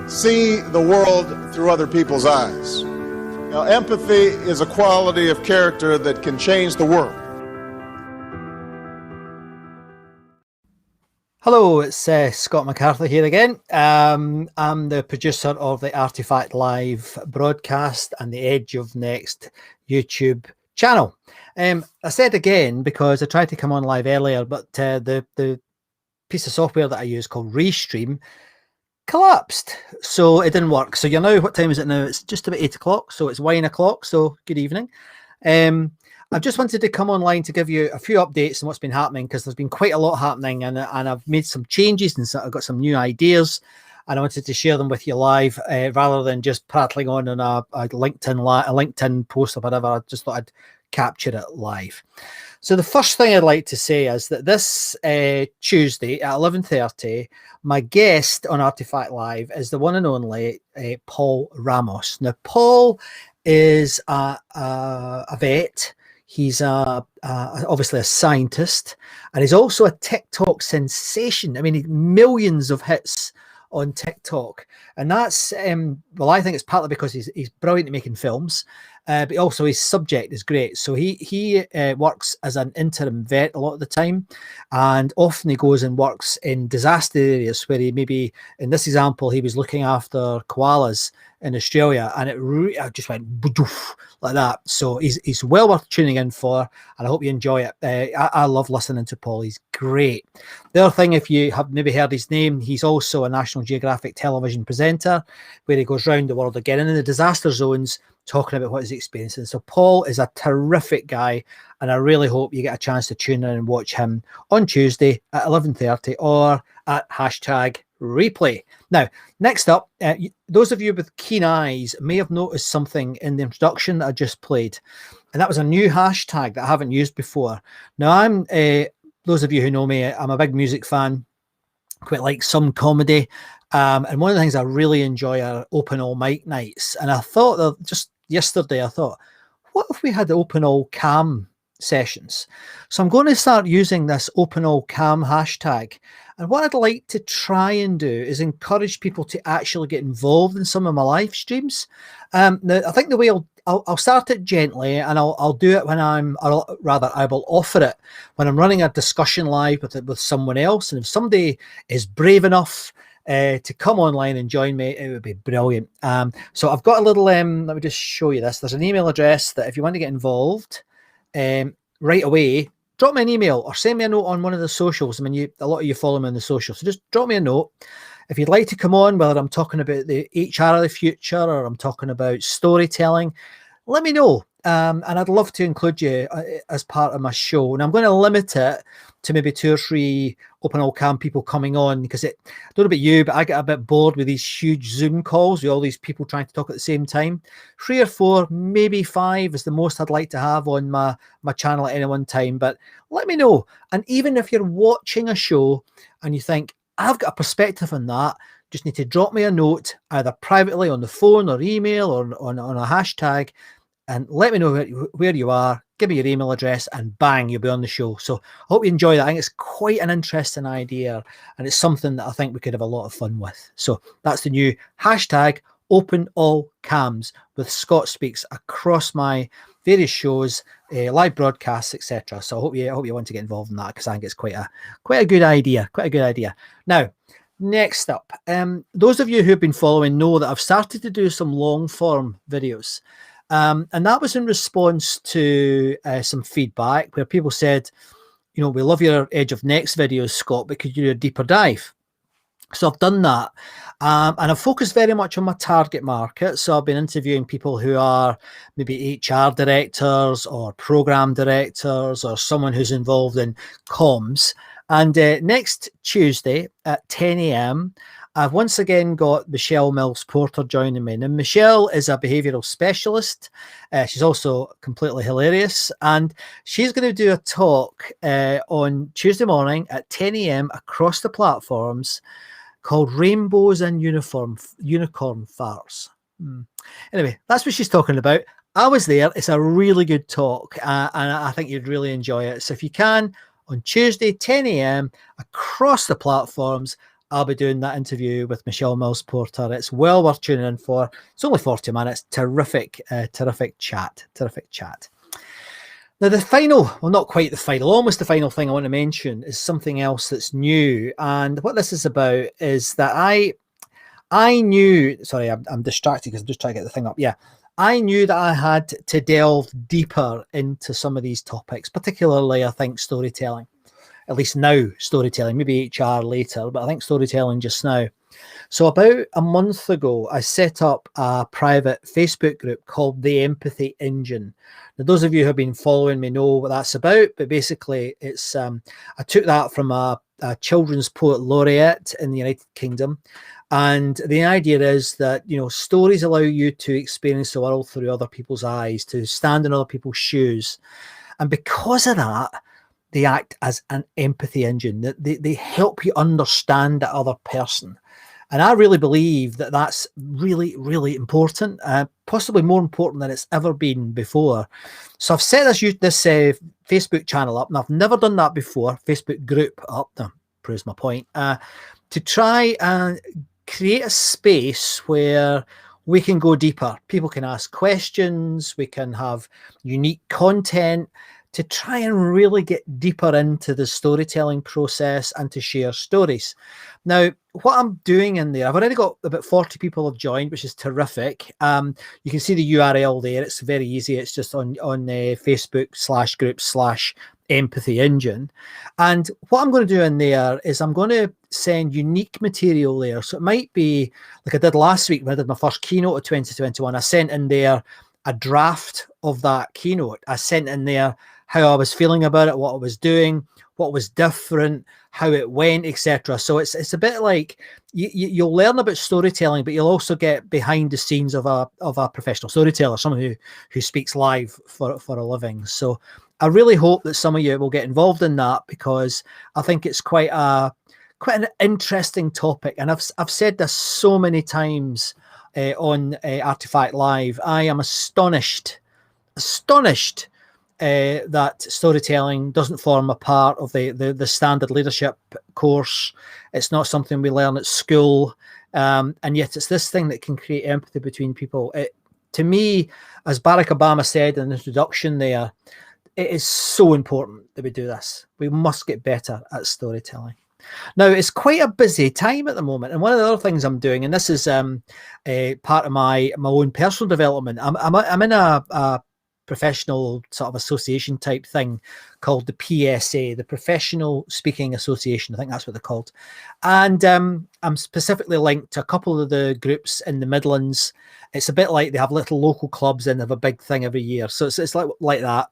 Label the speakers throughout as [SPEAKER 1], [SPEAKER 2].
[SPEAKER 1] see the world through other people's eyes. Now, empathy is a quality of character that can change the world.
[SPEAKER 2] Hello, it's Scott McArthur here again. I'm the producer of the Artifact Live broadcast and the Edge of Next YouTube channel. I said again because I tried to come on live earlier, but the piece of software that I use called Restream collapsed, so it didn't work. So you're now, what time is it now? It's just about 8 o'clock, so it's wine o'clock, so good evening. I just wanted to come online to give you a few updates on what's been happening, because there's been quite a lot happening, and I've made some changes, and so I've got some new ideas, and I wanted to share them with you live rather than just prattling on a LinkedIn post or whatever. I just thought I'd capture it live. So the first thing I'd like to say is that this Tuesday at 11:30, my guest on Artifact Live is the one and only Paul Ramos. Now, Paul is a vet. He's obviously a scientist, and he's also a TikTok sensation. I mean, millions of hits on TikTok, and that's well, I think it's partly because he's brilliant at making films, but also his subject is great. So he works as an interim vet a lot of the time, and often he goes and works in disaster areas where he, maybe in this example, he was looking after koalas in Australia, and I just went like that. So he's well worth tuning in for, and I hope you enjoy it. I love listening to Paul. He's great. The other thing, if you have maybe heard his name, he's also a National Geographic television presenter, where he goes around the world again in the disaster zones, talking about what he's experiencing. So Paul is a terrific guy, and I really hope you get a chance to tune in and watch him on Tuesday at 11:30 or at #replay. Now, next up, those of you with keen eyes may have noticed something in the introduction that I just played, and that was a new hashtag that I haven't used before. Now, those of you who know me, I'm a big music fan, quite like some comedy, and one of the things I really enjoy are open all mic nights. And I thought that just yesterday, I thought, what if we had open all cam sessions? So I'm going to start using this open all cam hashtag. And what I'd like to try and do is encourage people to actually get involved in some of my live streams. Now, I think the way I'll start it gently, and I'll do it when I will offer it when I'm running a discussion live with someone else. And if somebody is brave enough to come online and join me, it would be brilliant. So I've got a little, let me just show you this. There's an email address that if you want to get involved right away, drop me an email or send me a note on one of the socials. I mean, a lot of you follow me on the socials, so just drop me a note. If you'd like to come on, whether I'm talking about the HR of the future or I'm talking about storytelling, let me know. And I'd love to include you as part of my show. And I'm going to limit it to maybe 2 or 3 open all cam people coming on, because I don't know about you, but I get a bit bored with these huge Zoom calls with all these people trying to talk at the same time. 3 or 4, maybe 5 is the most I'd like to have on my channel at any one time. But let me know. And even if you're watching a show and you think, I've got a perspective on that, just need to drop me a note, either privately on the phone or email or on a hashtag, and let me know where you are, give me your email address, and bang, you'll be on the show. So I hope you enjoy that. I think it's quite an interesting idea, and it's something that I think we could have a lot of fun with. So that's the new hashtag, open all cams, with Scott Speaks across my various shows, live broadcasts, etc. So I hope you want to get involved in that, because I think it's quite a good idea. Quite a good idea. Now, next up, those of you who have been following know that I've started to do some long form videos. And that was in response to some feedback where people said, you know, we love your Edge of Next videos, Scott, but could you do a deeper dive? So I've done that. And I've focused very much on my target market. So I've been interviewing people who are maybe HR directors or program directors or someone who's involved in comms. And next Tuesday at 10 a.m., I've once again got Michelle Mills-Porter joining me. Now, Michelle is a behavioural specialist. She's also completely hilarious. And she's going to do a talk on Tuesday morning at 10 a.m. across the platforms called Rainbows and Unicorn Farts. Anyway, that's what she's talking about. I was there. It's a really good talk, and I think you'd really enjoy it. So if you can, on Tuesday, 10 a.m. across the platforms, I'll be doing that interview with Michelle Mills Porter. It's well worth tuning in for. It's only 40 minutes. Terrific, terrific chat. Now, the final, well, not quite the final, almost the final thing I want to mention is something else that's new. And what this is about is that I knew, sorry, I'm distracted because I'm just trying to get the thing up. Yeah. I knew that I had to delve deeper into some of these topics, particularly, I think, storytelling. At least now, storytelling, maybe HR later, but I think storytelling just now. So about a month ago, I set up a private Facebook group called The Empathy Engine. Now, those of you who have been following me know what that's about, but basically it's, I took that from a children's poet laureate in the United Kingdom. And the idea is that, you know, stories allow you to experience the world through other people's eyes, to stand in other people's shoes. And because of that, they act as an empathy engine. They help you understand that other person. And I really believe that that's really, really important, possibly more important than it's ever been before. So I've set this Facebook channel up, and I've never done that before, Facebook group up, that proves my point, to try and create a space where we can go deeper. People can ask questions, we can have unique content to try and really get deeper into the storytelling process and to share stories. Now, what I'm doing in there, I've already got about 40 people have joined, which is terrific. You can see the URL there. It's very easy. It's just on Facebook/group/empathy engine. And what I'm going to do in there is I'm going to send unique material there. So it might be like I did last week when I did my first keynote of 2021. I sent in there a draft of that keynote. I sent in there how I was feeling about it, what I was doing, what was different, how it went, etc. So it's a bit like you'll learn about storytelling, but you'll also get behind the scenes of a professional storyteller, someone who speaks live for a living. So I really hope that some of you will get involved in that, because I think it's quite an interesting topic. And I've said this so many times on Artifact Live. I am astonished that storytelling doesn't form a part of the standard leadership course. It's not something we learn at school, and yet it's this thing that can create empathy between people. To me, as Barack Obama said in the introduction there, it is so important that we do this. We must get better at storytelling. Now, it's quite a busy time at the moment, and one of the other things I'm doing, and this is part of my own personal development, I'm in a professional sort of association type thing called the PSA, the Professional Speaking Association. I think that's what they're called. And I'm specifically linked to a couple of the groups in the Midlands. It's a bit like they have little local clubs and they have a big thing every year. So it's like that.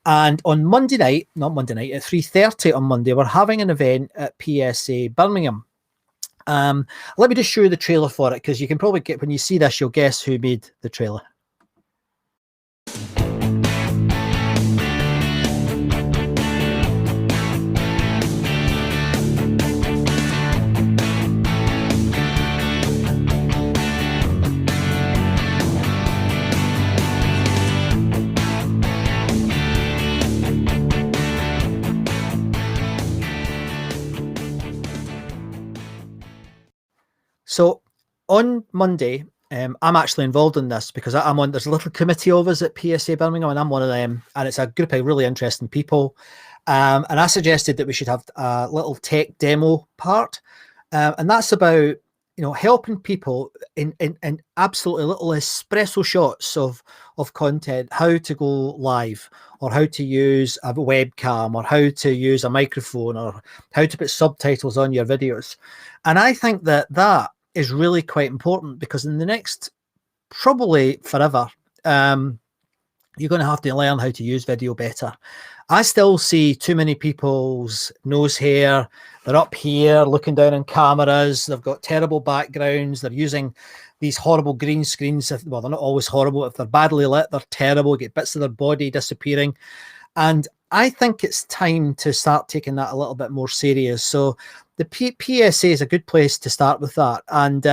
[SPEAKER 2] And on Monday night, not Monday night, at 3:30 on Monday, we're having an event at PSA Birmingham. Let me just show you the trailer for it, because you can probably get, when you see this, you'll guess who made the trailer. So on Monday, I'm actually involved in this because there's a little committee of us at PSA Birmingham, and I'm one of them, and it's a group of really interesting people. And I suggested that we should have a little tech demo part, and that's about, helping people in absolutely little espresso shots of content, how to go live, or how to use a webcam, or how to use a microphone, or how to put subtitles on your videos. And I think that is really quite important, because in the next, probably forever, you're going to have to learn how to use video better. I still see too many people's nose hair. They're up here looking down on cameras. They've got terrible backgrounds. They're using these horrible green screens. Well, they're not always horrible. If they're badly lit, they're terrible. Get bits of their body disappearing. And I think it's time to start taking that a little bit more serious. So the PSA is a good place to start with that. And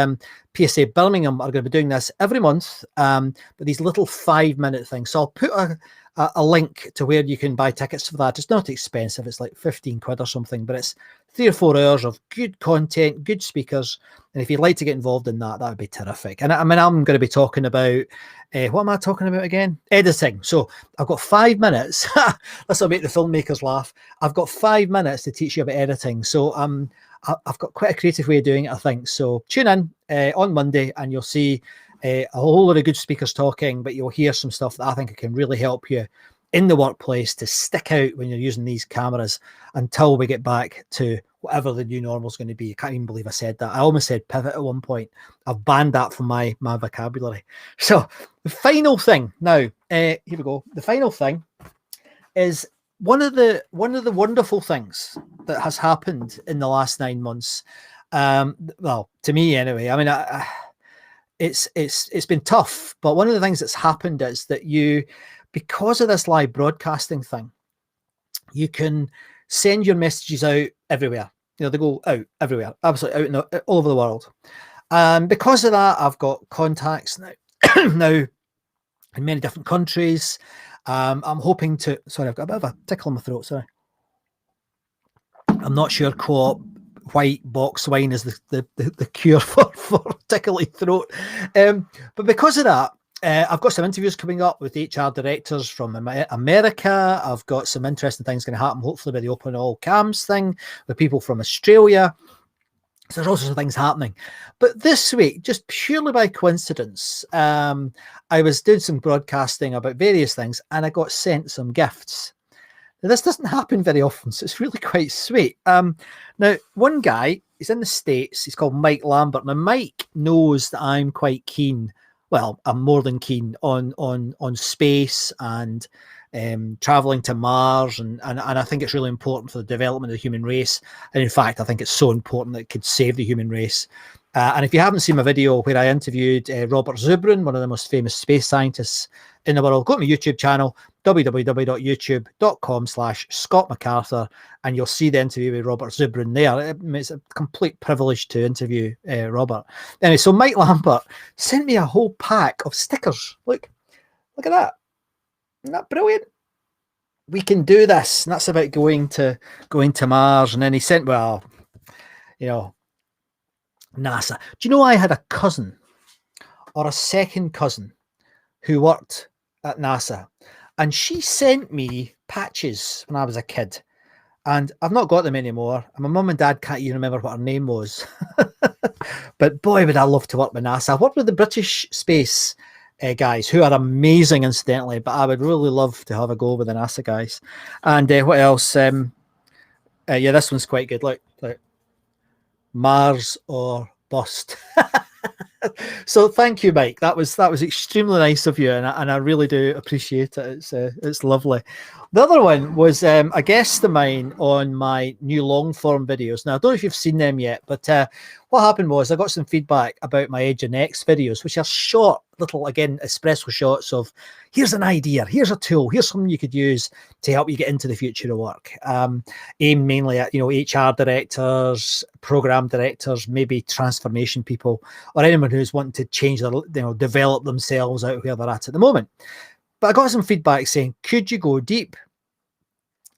[SPEAKER 2] PSA Birmingham are going to be doing this every month, but these little 5-minute things. So I'll put a link to where you can buy tickets for that. It's not expensive. It's like 15 quid or something, but it's 3 or 4 hours of good content, good speakers. And if you'd like to get involved in that, that would be terrific. And I mean, I'm going to be talking about, what am I talking about again? Editing. So I've got 5 minutes. This will make the filmmakers laugh. I've got 5 minutes to teach you about editing. So I've got quite a creative way of doing it, I think. So tune in on Monday and you'll see a whole lot of good speakers talking, but you'll hear some stuff that I think can really help you in the workplace to stick out when you're using these cameras until we get back to whatever the new normal is going to be. I can't even believe I said that. I almost said pivot at one point. I've banned that from my vocabulary. So the final thing now, here we go. The final thing is one of the wonderful things that has happened in the last 9 months. Well, to me anyway. I mean, it's been tough, but one of the things that's happened is that because of this live broadcasting thing, you can send your messages out everywhere. You know, they go out everywhere, absolutely out all over the world. Because of that, I've got contacts now in many different countries. I'm hoping to. Sorry, I've got a bit of a tickle in my throat. Sorry, I'm not sure co-op white box wine is the cure for tickly throat. But because of that, I've got some interviews coming up with HR directors from America. I've got some interesting things going to happen, hopefully by the Open All Cams thing, with people from Australia. So there's also some things happening. But this week, just purely by coincidence, I was doing some broadcasting about various things and I got sent some gifts. Now, this doesn't happen very often, so it's really quite sweet. Now, one guy, he's in the States, he's called Mike Lambert. Now, Mike knows that I'm quite keen. Well, I'm more than keen on space and traveling to Mars, and I think it's really important for the development of the human race. And in fact, I think it's so important that it could save the human race. And if you haven't seen my video where I interviewed Robert Zubrin, one of the most famous space scientists in the world, go to my YouTube channel, www.youtube.com/Scott MacArthur, and you'll see the interview with Robert Zubrin there. It's a complete privilege to interview Robert. Anyway, so Mike Lambert sent me a whole pack of stickers. Look at that. Isn't that brilliant? We can do this. And that's about going to Mars. And then he sent, well, you know, NASA. Do you know I had a cousin or a second cousin who worked at NASA, and she sent me patches when I was a kid, and I've not got them anymore. And my mum and dad can't even remember what her name was. But boy, would I love to work with NASA. I worked with the British space guys, who are amazing, incidentally, but I would really love to have a go with the NASA guys. And what else? Yeah, this one's quite good. Look. Mars or bust. So thank you, Mike. That was extremely nice of you, and I really do appreciate it. It's lovely. The other one was a guest of mine on my new long form videos. Now I don't know if you've seen them yet, but what happened was I got some feedback about my Edge and X videos, which are short little, again, espresso shots of here's an idea, here's a tool, here's something you could use to help you get into the future of work. Aimed mainly at, you know, HR directors, program directors, maybe transformation people, or anyone who's wanting to change their, you know, develop themselves out where they're at the moment. But I got some feedback saying, could you go deep?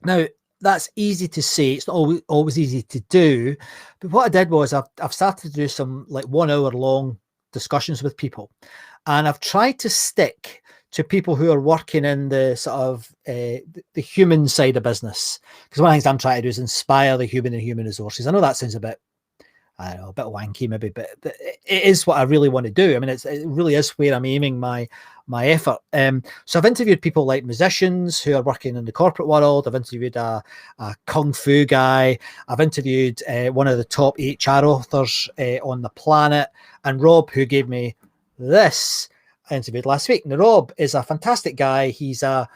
[SPEAKER 2] Now, that's easy to say. It's not always easy to do. But what I did was I've started to do some like 1 hour long discussions with people. And I've tried to stick to people who are working in the sort of the human side of business. Because one of the things I'm trying to do is inspire the human and human resources. I know that sounds a bit, I don't know, a bit wanky maybe, but it is what I really want to do. I mean, it really is where I'm aiming my effort. So I've interviewed people like musicians who are working in the corporate world. I've interviewed a kung fu guy. I've interviewed one of the top HR authors on the planet, and Rob, who gave me this, I interviewed last week. Now, Rob is a fantastic guy. He's a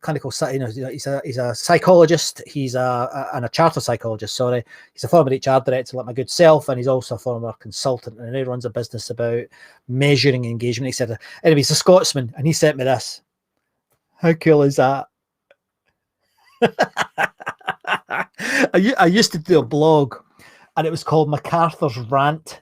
[SPEAKER 2] clinical, you know, he's a psychologist. He's a charter psychologist. Sorry, he's a former HR director like my good self, and he's also a former consultant. And he runs a business about measuring engagement, etc. Anyway, he's a Scotsman, and he sent me this. How cool is that? I used to do a blog, and it was called MacArthur's Rant.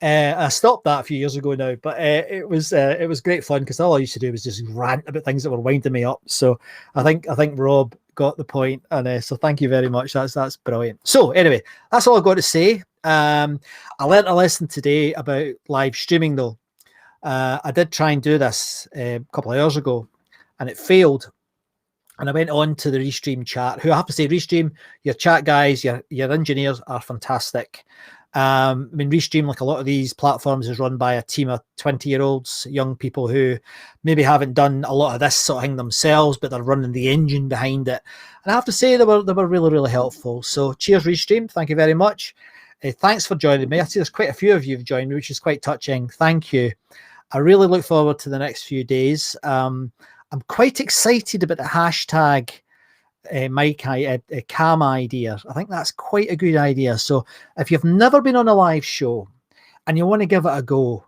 [SPEAKER 2] I stopped that a few years ago now, but it was great fun because all I used to do was just rant about things that were winding me up. So I think Rob got the point, and so thank you very much. That's brilliant. So anyway, that's all I've got to say. I learned a lesson today about live streaming, though. I did try and do this a couple of hours ago, and it failed. And I went on to the Restream chat, who I have to say, Restream, your chat guys, your engineers are fantastic. I mean, Restream, like a lot of these platforms, is run by a team of 20-year-olds, young people who maybe haven't done a lot of this sort of thing themselves, but they're running the engine behind it. And I have to say, they were really, really helpful. So cheers, Restream. Thank you very much. Thanks for joining me. I see there's quite a few of you who've joined me, which is quite touching. Thank you. I really look forward to the next few days. I'm quite excited about the hashtag cam idea. I think that's quite a good idea. So if you've never been on a live show and you want to give it a go,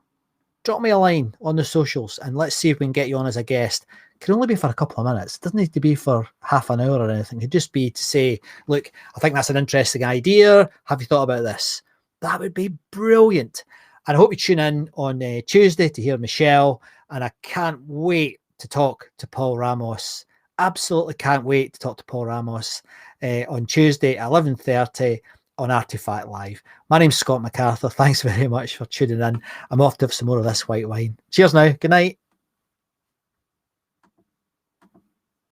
[SPEAKER 2] drop me a line on the socials and let's see if we can get you on as a guest. It can only be for a couple of minutes. It doesn't need to be for half an hour or anything. It could just be to say, look, I think that's an interesting idea. Have you thought about this? That would be brilliant. And I hope you tune in on Tuesday to hear Michelle. And I can't wait to talk to Paul Ramos. Absolutely can't wait to talk to Paul Ramos on Tuesday at 11:30 on Artifact Live. My name's Scott MacArthur. Thanks very much for tuning in. I'm off to have some more of this white wine. Cheers now. Good night.